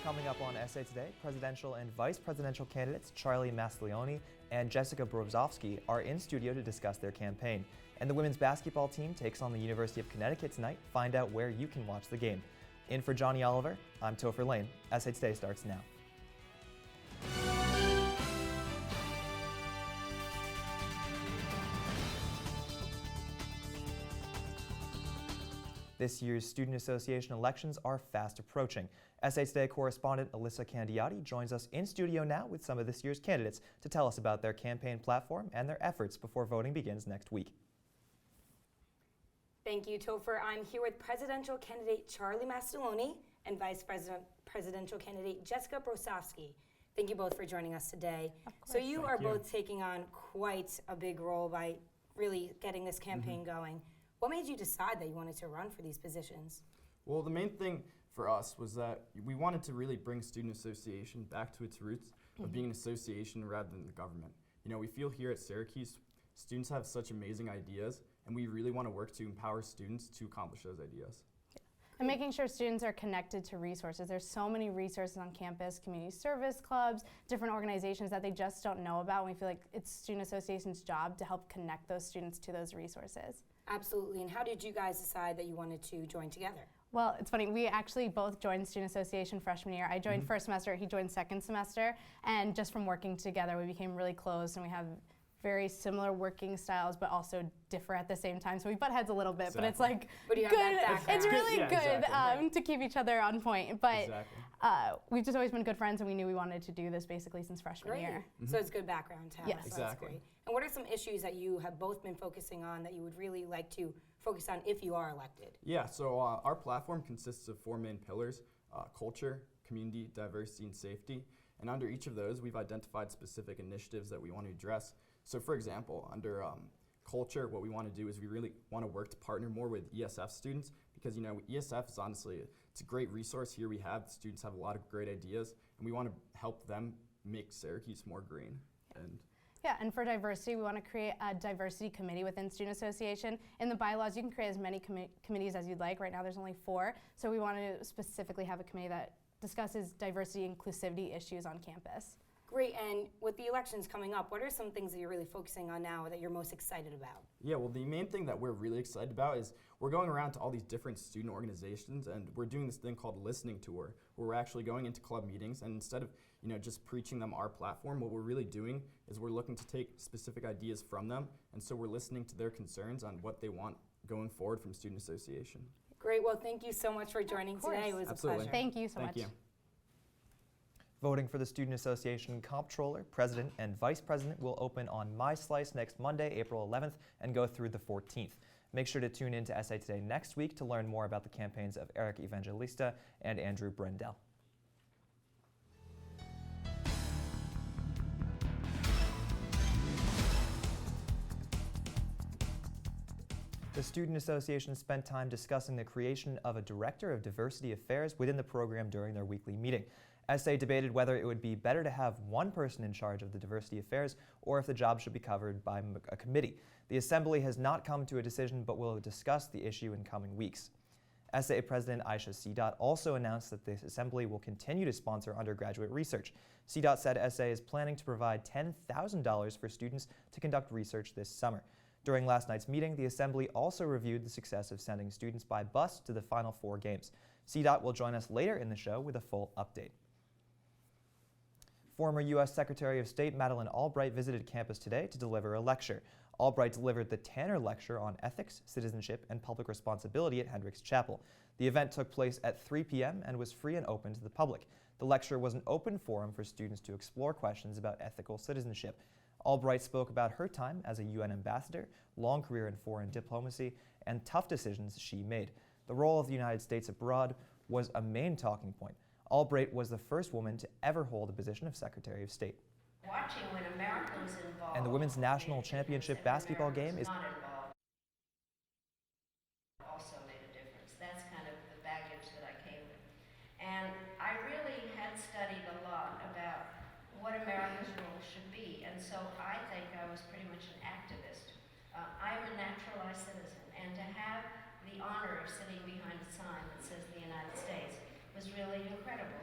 Coming up on Essay Today, presidential and vice presidential candidates Charlie Mastiglione and Jessica Brozovsky are in studio to discuss their campaign. And the women's basketball team takes on the University of Connecticut tonight. Find out where you can watch the game. In for Johnny Oliver, I'm Topher Lane. Essay Today starts now. This year's Student Association elections are fast approaching. Essay Today correspondent Alyssa Candiati joins us in studio now with some of this year's candidates to tell us about their campaign platform and their efforts before voting begins next week. Thank you, Topher. I'm here with presidential candidate Charlie Mastiglione and vice presidential candidate Jessica Brozovsky. Thank you both for joining us today. So you are both taking on quite a big role by really getting this campaign going. What made you decide that you wanted to run for these positions? Well, the main thing for us was that we wanted to really bring student association back to its roots of being an association rather than the government. You know, we feel here at Syracuse, students have such amazing ideas, and we really want to work to empower students to accomplish those ideas. And making sure students are connected to resources. There's so many resources on campus, community service clubs, different organizations that they just don't know about. And we feel like it's Student Association's job to help connect those students to those resources. Absolutely. And how did you guys decide that you wanted to join together? Well, it's funny, we actually both joined Student Association freshman year. I joined first semester, he joined second semester, and just from working together we became really close, and we have very similar working styles, but also differ at the same time. So we butt heads a little bit, but it's like good. It's really good to keep each other on point. But we've just always been good friends, and we knew we wanted to do this basically since freshman year. So it's good background to have. Yes, so that's great. And what are some issues that you have both been focusing on that you would really like to focus on if you are elected? Yeah, so our platform consists of 4 main pillars: culture, community, diversity, and safety. And under each of those, we've identified specific initiatives that we want to address. So for example, under culture, what we want to do is we really want to work to partner more with ESF students, because you know ESF is honestly, it's a great resource. Here we have, students have a lot of great ideas, and we want to help them make Syracuse more green. And for diversity, we want to create a diversity committee within Student Association. In the bylaws, you can create as many committees as you'd like. Right now there's only 4, so we want to specifically have a committee that discusses diversity and inclusivity issues on campus. Great, and with the elections coming up, what are some things that you're really focusing on now that you're most excited about? Yeah, well, the main thing that we're really excited about is we're going around to all these different student organizations, and we're doing this thing called listening tour, where we're actually going into club meetings, and instead of just preaching them our platform, what we're really doing is we're looking to take specific ideas from them, and so we're listening to their concerns on what they want going forward from Student Association. Great, well, thank you so much for joining today. It was a pleasure. Thank you so much. Thank you. Voting for the Student Association Comptroller, President, and Vice President will open on MySlice next Monday, April 11th, and go through the 14th. Make sure to tune in to Essay Today next week to learn more about the campaigns of Eric Evangelista and Andrew Brendel. The Student Association spent time discussing the creation of a Director of Diversity Affairs within the program during their weekly meeting. Essay debated whether it would be better to have one person in charge of the diversity affairs or if the job should be covered by a committee. The Assembly has not come to a decision but will discuss the issue in coming weeks. Essay President Aisha CDOT also announced that the Assembly will continue to sponsor undergraduate research. CDOT said Essay is planning to provide $10,000 for students to conduct research this summer. During last night's meeting, the Assembly also reviewed the success of sending students by bus to the Final Four games. CDOT will join us later in the show with a full update. Former U.S. Secretary of State Madeline Albright visited campus today to deliver a lecture. Albright delivered the Tanner Lecture on Ethics, Citizenship, and Public Responsibility at Hendricks Chapel. The event took place at 3 p.m. and was free and open to the public. The lecture was an open forum for students to explore questions about ethical citizenship. Albright spoke about her time as a UN ambassador, long career in foreign diplomacy, and tough decisions she made. The role of the United States abroad was a main talking point. Albright was the first woman to ever hold the position of Secretary of State. Watching when America was involved. And the women's national championship basketball game is not involved. Also made a difference. That's kind of the baggage that I came with. And I really had studied a lot about what America's role should be, and so I think I was pretty much an activist. I'm a naturalized citizen, and to have the honor of sitting behind a sign that says the United States was really incredible.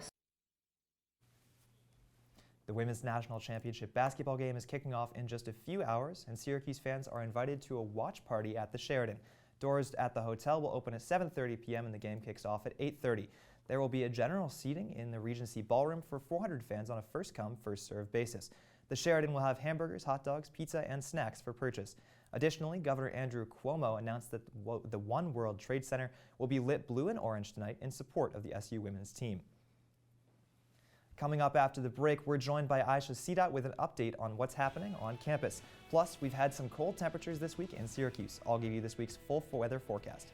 The Women's National Championship basketball game is kicking off in just a few hours, and Syracuse fans are invited to a watch party at the Sheraton. Doors at the hotel will open at 7:30 p.m. and the game kicks off at 8:30. There will be a general seating in the Regency Ballroom for 400 fans on a first-come, first-served basis. The Sheraton will have hamburgers, hot dogs, pizza, and snacks for purchase. Additionally, Governor Andrew Cuomo announced that the One World Trade Center will be lit blue and orange tonight in support of the SU women's team. Coming up after the break, we're joined by Aisha Sidat with an update on what's happening on campus. Plus, we've had some cold temperatures this week in Syracuse. I'll give you this week's full weather forecast.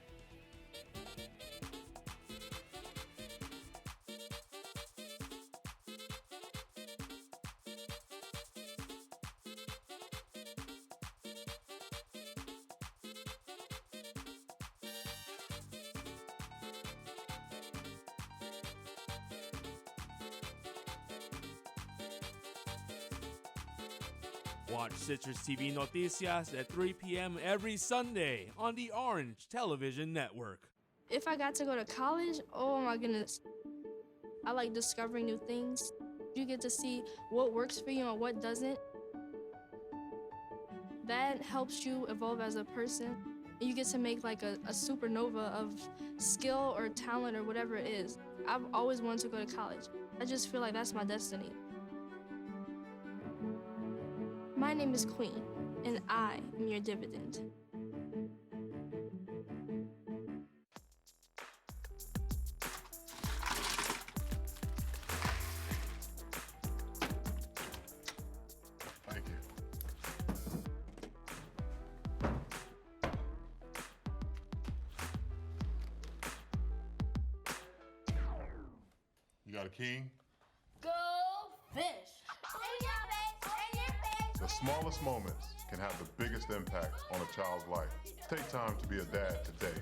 Watch CitrusTV Noticias at 3 p.m. every Sunday on the Orange Television Network. If I got to go to college, oh my goodness. I like discovering new things. You get to see what works for you and what doesn't. That helps you evolve as a person. You get to make like a supernova of skill or talent or whatever it is. I've always wanted to go to college. I just feel like that's my destiny. My name is Queen, and I am your dividend. Thank you. You got a king? Go fish! The smallest moments can have the biggest impact on a child's life. Take time to be a dad today.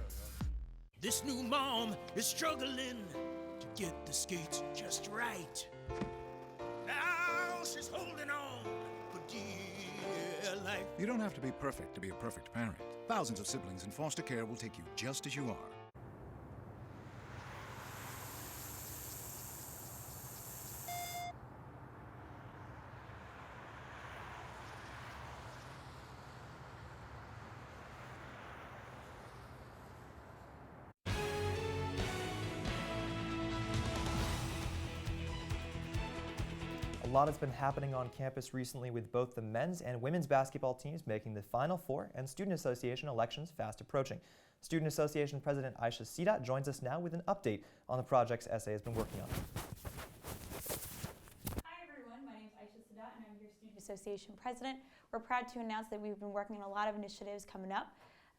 This new mom is struggling to get the skates just right. Now she's holding on for dear life. You don't have to be perfect to be a perfect parent. Thousands of siblings in foster care will take you just as you are. A lot has been happening on campus recently with both the men's and women's basketball teams making the Final Four and Student Association elections fast approaching. Student Association President Aisha Sidat joins us now with an update on the projects SA has been working on. Hi everyone, my name is Aisha Sidat and I'm your Student Association President. We're proud to announce that we've been working on a lot of initiatives coming up.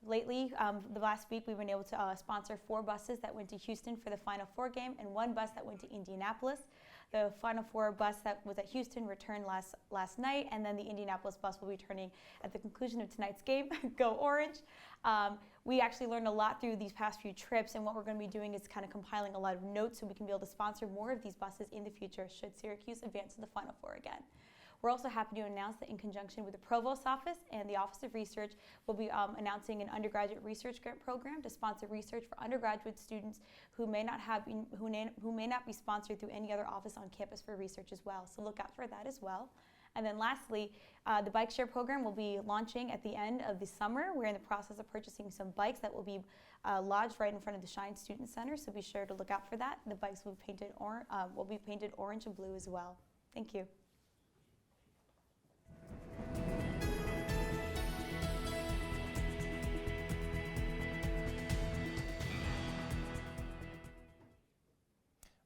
Lately, the last week, we've been able to sponsor 4 buses that went to Houston for the Final Four game and 1 bus that went to Indianapolis. The Final Four bus that was at Houston returned last night, and then the Indianapolis bus will be returning at the conclusion of tonight's game. Go Orange! We actually learned a lot through these past few trips, and what we're going to be doing is kind of compiling a lot of notes so we can be able to sponsor more of these buses in the future should Syracuse advance to the Final Four again. We're also happy to announce that in conjunction with the Provost's Office and the Office of Research, we'll be announcing an undergraduate research grant program to sponsor research for undergraduate students who may not be sponsored through any other office on campus for research as well. So look out for that as well. And then lastly, the bike share program will be launching at the end of the summer. We're in the process of purchasing some bikes that will be lodged right in front of the Shine Student Center, so be sure to look out for that. The bikes will be painted orange and blue as well. Thank you.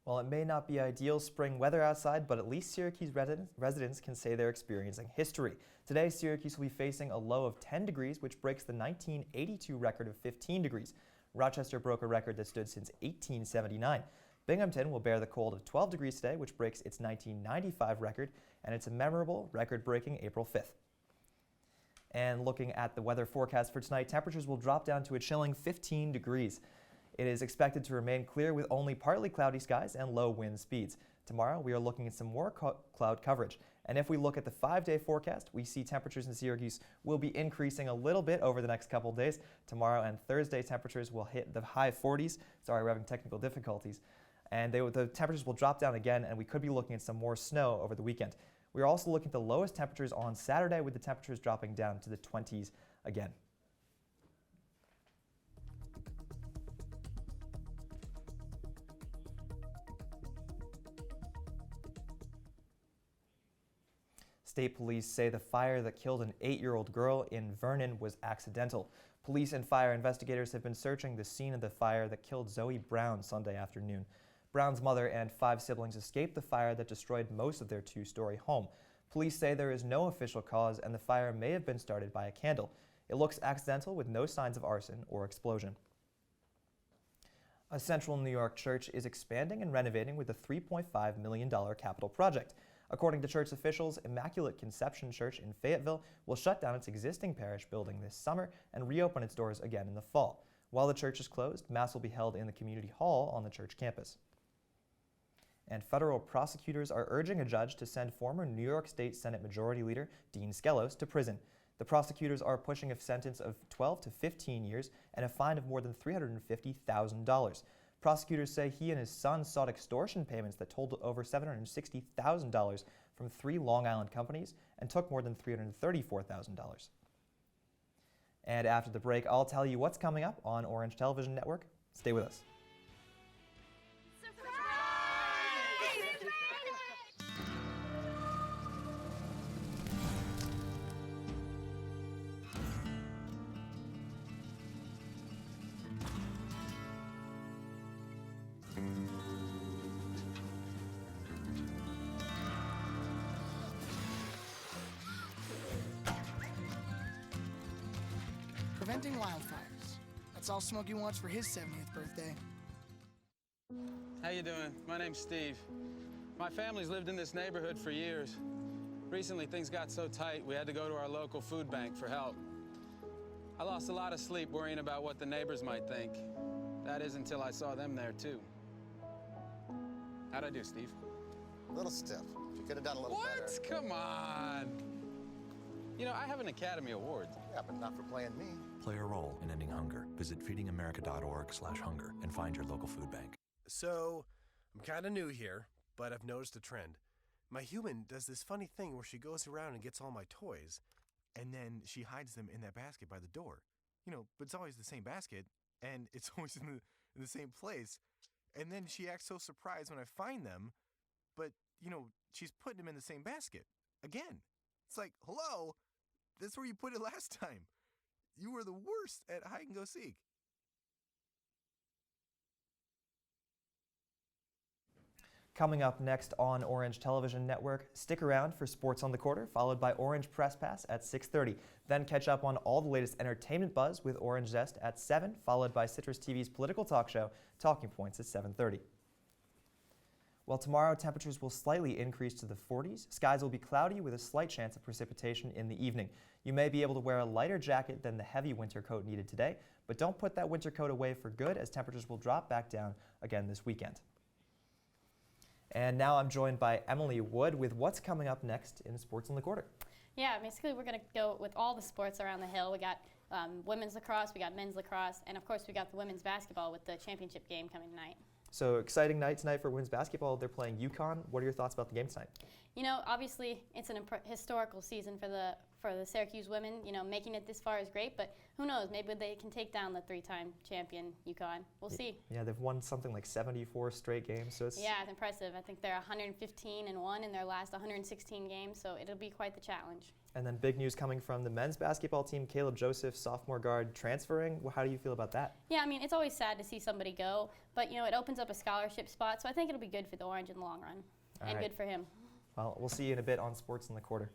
Well, it may not be ideal spring weather outside, but at least Syracuse residents can say they're experiencing history. Today, Syracuse will be facing a low of 10 degrees, which breaks the 1982 record of 15 degrees. Rochester broke a record that stood since 1879. Binghamton will bear the cold of 12 degrees today, which breaks its 1995 record, and it's a memorable record-breaking April 5th. And looking at the weather forecast for tonight, temperatures will drop down to a chilling 15 degrees. It is expected to remain clear with only partly cloudy skies and low wind speeds. Tomorrow, we are looking at some more cloud coverage. And if we look at the 5-day forecast, we see temperatures in Syracuse will be increasing a little bit over the next couple of days. Tomorrow and Thursday, temperatures will hit the high 40s. Sorry, we're having technical difficulties. And the temperatures will drop down again, and we could be looking at some more snow over the weekend. We are also looking at the lowest temperatures on Saturday, with the temperatures dropping down to the 20s again. State police say the fire that killed an 8-year-old girl in Vernon was accidental. Police and fire investigators have been searching the scene of the fire that killed Zoe Brown Sunday afternoon. Brown's mother and 5 siblings escaped the fire that destroyed most of their 2-story home. Police say there is no official cause and the fire may have been started by a candle. It looks accidental with no signs of arson or explosion. A central New York church is expanding and renovating with a $3.5 million capital project. According to church officials, Immaculate Conception Church in Fayetteville will shut down its existing parish building this summer and reopen its doors again in the fall. While the church is closed, Mass will be held in the community hall on the church campus. And federal prosecutors are urging a judge to send former New York State Senate Majority Leader Dean Skelos to prison. The prosecutors are pushing a sentence of 12 to 15 years and a fine of more than $350,000. Prosecutors say he and his son sought extortion payments that totaled over $760,000 from 3 Long Island companies and took more than $334,000. And after the break, I'll tell you what's coming up on Orange Television Network. Stay with us. Preventing wildfires. That's all Smokey wants for his 70th birthday. How you doing? My name's Steve. My family's lived in this neighborhood for years. Recently, things got so tight, we had to go to our local food bank for help. I lost a lot of sleep worrying about what the neighbors might think. That is until I saw them there, too. How'd I do, Steve? A little stiff. You could have done a little better. What? Come on. You know, I have an Academy Award. Yeah, but not for playing me. Play a role in ending hunger. Visit feedingamerica.org/hunger and find your local food bank. So, I'm kind of new here, but I've noticed a trend. My human does this funny thing where she goes around and gets all my toys, and then she hides them in that basket by the door. You know, but it's always the same basket, and it's always in the same place. And then she acts so surprised when I find them, but, you know, she's putting them in the same basket. Again. It's like, hello? That's where you put it last time. You were the worst at hide and go seek. Coming up next on Orange Television Network, stick around for Sports on the Quarter, followed by Orange Press Pass at 6:30. Then catch up on all the latest entertainment buzz with Orange Zest at 7, followed by Citrus TV's political talk show, Talking Points, at 7:30. Well, tomorrow temperatures will slightly increase to the 40s. Skies will be cloudy with a slight chance of precipitation in the evening. You may be able to wear a lighter jacket than the heavy winter coat needed today, but don't put that winter coat away for good, as temperatures will drop back down again this weekend. And now I'm joined by Emily Wood with what's coming up next in Sports on the Quarter. Yeah, basically we're going to go with all the sports around the Hill. We got women's lacrosse, we got men's lacrosse, and of course we got the women's basketball with the championship game coming tonight. So exciting night tonight for women's basketball. They're playing UConn. What are your thoughts about the game tonight? You know, obviously it's an historical season for the Syracuse women. You know, making it this far is great, but who knows? Maybe they can take down the 3-time champion UConn. We'll see. Yeah, they've won something like 74 straight games, so it's it's impressive. I think they're 115-1 in their last 116 games, so it'll be quite the challenge. And then big news coming from the men's basketball team, Caleb Joseph, sophomore guard, transferring. Well, how do you feel about that? Yeah, I mean, it's always sad to see somebody go, but, you know, it opens up a scholarship spot, so I think it'll be good for the Orange in the long run, and good for him. Well, we'll see you in a bit on Sports in the Quarter.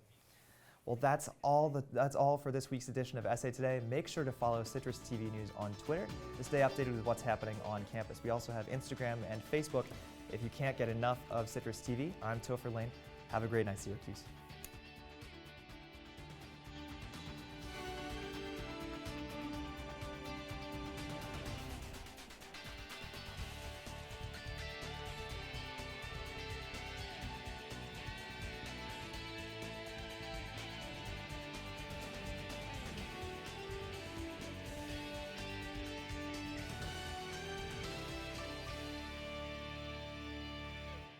Well, that's all for this week's edition of SA Today. Make sure to follow Citrus TV News on Twitter to stay updated with what's happening on campus. We also have Instagram and Facebook. If you can't get enough of Citrus TV, I'm Topher Lane. Have a great night, Syracuse.